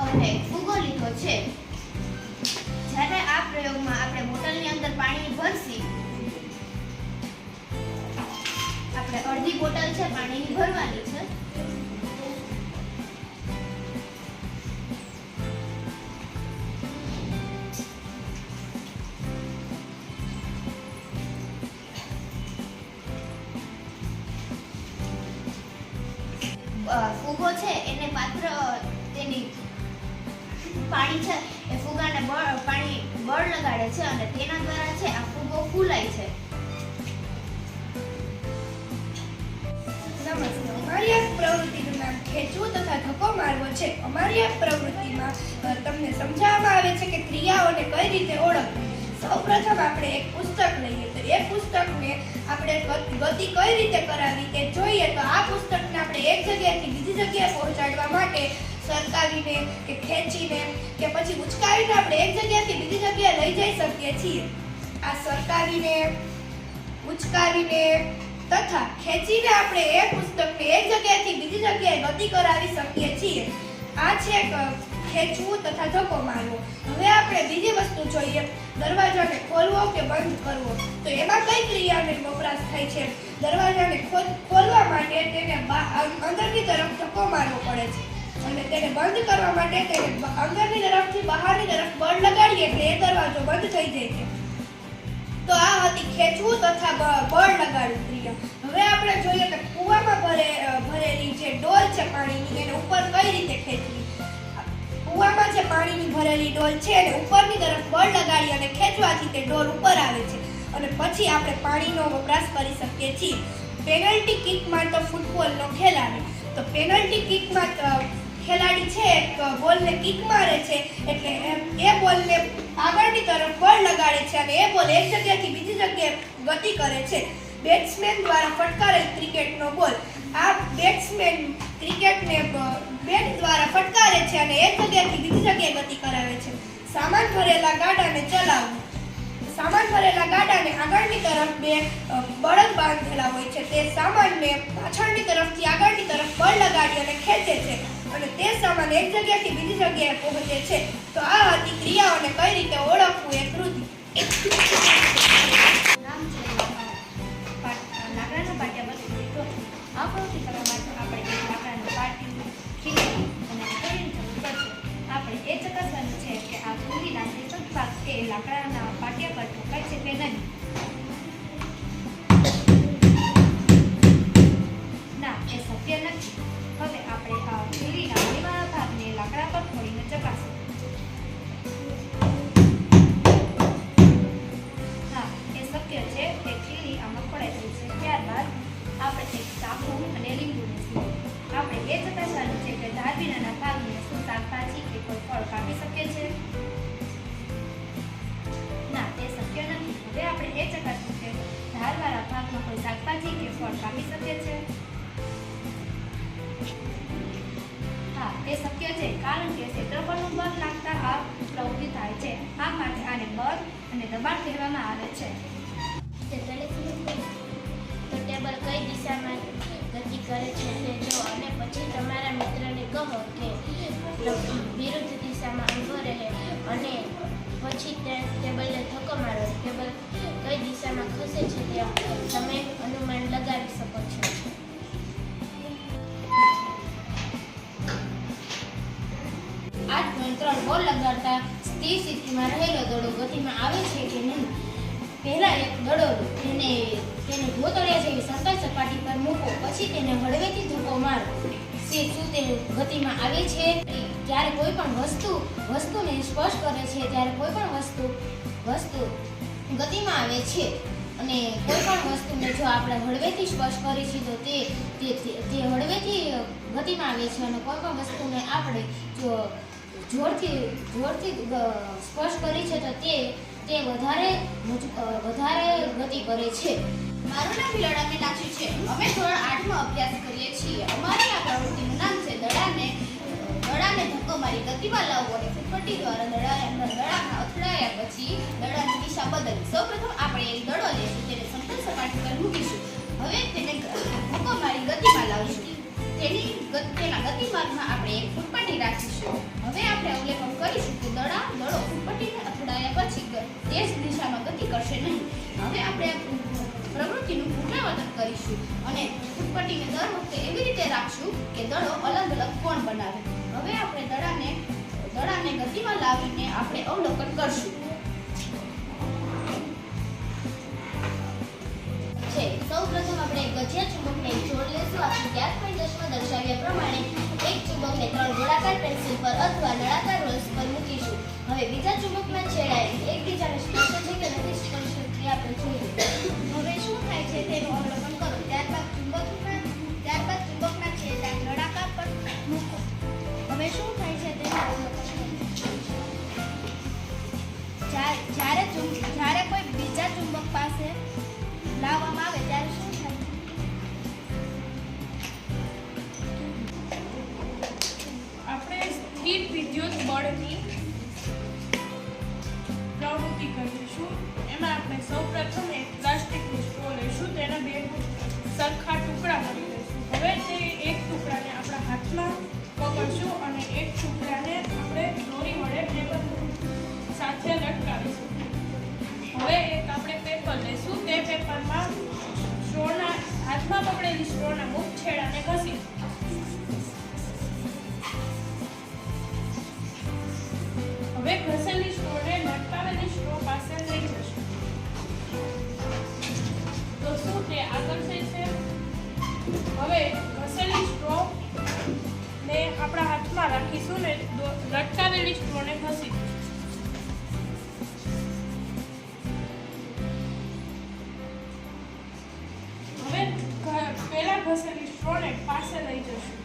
અને ફૂગો લીધો છે. જ્યારે આ પ્રયોગમાં આપણે બોટલની અંદર પાણી ભરશી, આપણે અડધી બોટલ છે પાણીની ભરવાની છે. ફૂગો છે એને પાત્ર તેની પાણી છે એ ફુગાને પાણી બળ લગાડે છે અને તેના દ્વારા છે આ ફૂગો ફૂલાય છે. નમસ્તે. અમારી આ પ્રવૃત્તિનું નામ ખેંચવું તથા ધક્કો મારવો છે. અમારી આ પ્રવૃત્તિમાં તમને સમજાવવામાં આવે છે કે ક્રિયાઓને કઈ રીતે ઓળખવી. સૌપ્રથમ આપણે એક પુસ્તક લઈએ તો એ પુસ્તકને આપણે ગતિ કઈ રીતે કરાવી એ જોઈએ. તો આ પુસ્તકને આપણે એક જગ્યાએથી બીજી જગ્યાએ પહોંચાડવા માટે સરકાવીને કે ખેંચીને કે પછી ઉચકાવીને આપણે એક જગ્યાએથી બીજી જગ્યાએ લઈ જઈ શકીએ છીએ. આ સરકાવીને, ઉચકાવીને તથા ખેંચીને આપણે એ પુસ્તકને એક જગ્યાએથી બીજી જગ્યાએ ગતિ કરાવી શકીએ છીએ. આ છે ખેંચવું તથા ધક્કો મારવો. હવે આપણે બીજી વસ્તુ જોઈએ, દરવાજાને ખોલવો કે બંધ કરવો. તો એમાં કઈ ક્રિયાનો વપરાશ થાય છે? દરવાજાને ખોલવા માટે તેને અંદરની તરફ ધક્કો મારવો પડે છે અને તેને બંધ કરવા માટે તેને અંદરની તરફથી બહારની તરફ બળ લગાડીએ એટલે એ દરવાજો બંધ થઈ જાય છે. તો આ હતી ખેંચવું તથા બળ લગાડવું ક્રિયા. હવે આપણે જોઈએ કે કૂવામાં ભરેલી જે ડોલ છે પાણીની એને ઉપર કઈ રીતે ખેંચવી. કૂવામાં જે પાણીની ભરેલી ડોલ છે એને ઉપરની તરફ બળ લગાડી અને ખેંચવાથી તે ડોલ ઉપર આવે છે અને પછી આપણે પાણીનો વપરાશ કરી શકીએ છીએ. પેનલ્ટી કિકમાં તો ફૂટબોલનો ખેલ આવે. તો પેનલ્ટી કિકમાં ખેલાડી છે બોલને કિક મારે છે એટલે એ બોલને આગળની તરફ બળ લગાડે છે અને એ બોલ એક જગ્યાએથી બીજી જગ્યાએ ગતિ કરે છે. બેટ્સમેન દ્વારા ફટકારેલ ક્રિકેટનો બોલ. આ બેટ્સમેન ક્રિકેટને બેટ દ્વારા ફટકારે છે અને એક જગ્યાએથી બીજી જગ્યાએ ગતિ કરાવે છે. સામાન ભરેલા ગાડાને ચલાવવું. સામાન ભરેલા ગાડાને આગળની તરફ બે બળદ બાંધેલા હોય છે. તે સામાનને પાછળની તરફથી આગળની તરફ બળ લગાડી અને ખેંચે છે અને તે સામાન એક જગ્યાએથી બીજી જગ્યાએ પહોંચે છે. તો આ હતી ક્રિયાઓને કઈ રીતે ઓળખવું એ કૃતિ. લાકડાના પાટિયા બની તો આ પ્રવૃત્તિ કરવા માટે આપણે લાકડાનું પાટિયું, ખીલી અને કોળીની જરૂર પડશે. આપણે એ ચકાસવાનું છે કે આ ખીલીના નિશ્ચિત ભાગ એ લાકડાના પાટિયા પર ઠોકાય છે કે નહીં. ના, એ સત્ય નથી. હવે આપણે આ ખીલીના અણીવાળા ભાગને લાકડા પર ખોલીને ચકાસીએ. હા, એ શક્ય છે કે ખીલી આમાં ખોડાઈ ગઈ છે. ત્યારબાદ આપણે એક ચાકુ અને લીંબુ લઈશું. આપણે એ ચકાસવાનું છે કે ધાર વિનાના ભાગને શું શાકભાજી કે કોઈ ફળ કાપી શકે છે. ના, તે શક્ય નથી. હવે આપણે એ ચકાસવું છે ધારવાળા ભાગમાં કોઈ શાકભાજી કે ફળ કાપી શકે છે. હા, તે શક્ય છે કારણ કે ક્ષેત્રફળનું બળ લાગતા આ પ્રવૃત્તિ થાય છે. આ માટે આને બળ અને દબાણ કહેવામાં આવે છે. તો ટેબલ કઈ દિશામાં ગતિ કરે છે તે જો અને પછી તમારા મિત્રને કહો કે વિરુદ્ધ દિશામાં ઊભો રહે અને પછી તે ટેબલને ધક્કો મારો. ટેબલ કઈ દિશામાં ખસે છે તે તમે અનુમાન લગાવી શકો છો. ત્રણ બોલ લગાડતા સ્થિર સ્થિતિમાં રહેલો દડો ગતિમાં આવે છે કે નહીં. પહેલા એક દડો તેને ગોતળિયા જેવી સમતલ સપાટી પર મૂકો. પછી તેને હળવેથી ધક્કો મારો. શું તે ગતિમાં આવે છે? જ્યારે કોઈ પણ વસ્તુને સ્પર્શ કરે છે ત્યારે કોઈ પણ વસ્તુ ગતિમાં આવે છે અને કોઈ પણ વસ્તુને જો આપણે હળવેથી સ્પર્શ કરીશું તો તે હળવેથી ગતિમાં આવે છે અને કોઈ પણ વસ્તુને આપણે જો જોરથી સ્પર્શ કરી છે તો તે વધારે ગતિ કરે છે. મારું નામ વિલોડા મીનાક્ષી છે. અમે ધોરણ 8 માં અભ્યાસ કરીએ છીએ. અમારી આ પ્રવૃત્તિનું નામ છે દડાને ધક્કો મારી ગતિમાં લાવવો અને ફૂટપટ્ટી દ્વારા દડામાં અથડાયા પછી દડાની દિશા બદલવી. સૌપ્રથમ આપણે એક દડો લઈશું, તેને સમતલ સપાટી પર મૂકીશું. હવે તેને ધક્કો મારી ગતિમાં લાવીશું. તેના ગતિમાર્ગમાં આપણે એક ફૂટપટ્ટી રાખીશું. હવે આપણે અવલોકન કરીશું કે દડો ફૂટપટ્ટીને અથડાયા પછી તે જ દિશામાં ગતિ કરશે નહીં. હવે આપણે આ પ્રવૃત્તિનું પુનરાવર્તન કરીશું અને ફૂટપટ્ટીને દર વખતે એવી રીતે રાખશું કે દડો અલગ અલગ કોણ બનાવે. હવે આપણે દડાને ગતિમાં લાવીને આપણે અવલોકન કરશું. સૌપ્રથમ આપણે ગજિયા ચુંબકને એક જોડ લેશું. આપણે 11.10માં દર્શાવ્યા પ્રમાણે એક ચુંબકને 3 ગોળાકાર પેન્સિલ પર અથવા નળાકાર રોલ્સ પર મૂકીશું. હવે બીજા ચુંબકના છેડાએ એકબીજાને સ્પર્શે છે કે નથી સ્પર્શે તે આપણે જોઈએ. હવે શું થાય છે તેનું અવલોકન કરો. ત્યારબાદ ચુંબકના છેડા નળાકાર પર મૂકો. હવે શું થાય છે તેનું અવલોકન કરો. જ્યારે કોઈ બીજા ચુંબક પાસે લાવવામાં આવે ત્યારે શું થાય? આપણે સ્થિર વિદ્યુત બળની પ્રવૃત્તિ કરીશું. એમાં આપણે સૌપ્રથમ એક પ્લાસ્ટિકની સ્ટ્રો લઈશું. તેના 2 સરખા ટુકડા કરી લઈશું. હવે તે એક ટુકડાને આપણા હાથમાં પકડશું અને એક ટુકડાને આપણે દોરી વડે પેપર સાથે લટકાવીશું. હવે એક આપણે પેપર લઈશું. તે પેપરમાં હાથમાં પકડેલી સ્ટ્રોના મુખ છેડાને ઘસી હવે ઘસેલી સ્ટ્રોને લટકાવેલી સ્ટ્રો પાસે લઈ જશું. તો શું તે આકર્ષે છે? હવે ઘસેલી સ્ટ્રો ને આપણા હાથમાં રાખીશું ને લટકાવેલી સ્ટ્રોને ઘસી દઈશું. હવે પેલા ઘસેલી સ્ટ્રોને પાસે લઈ જશું.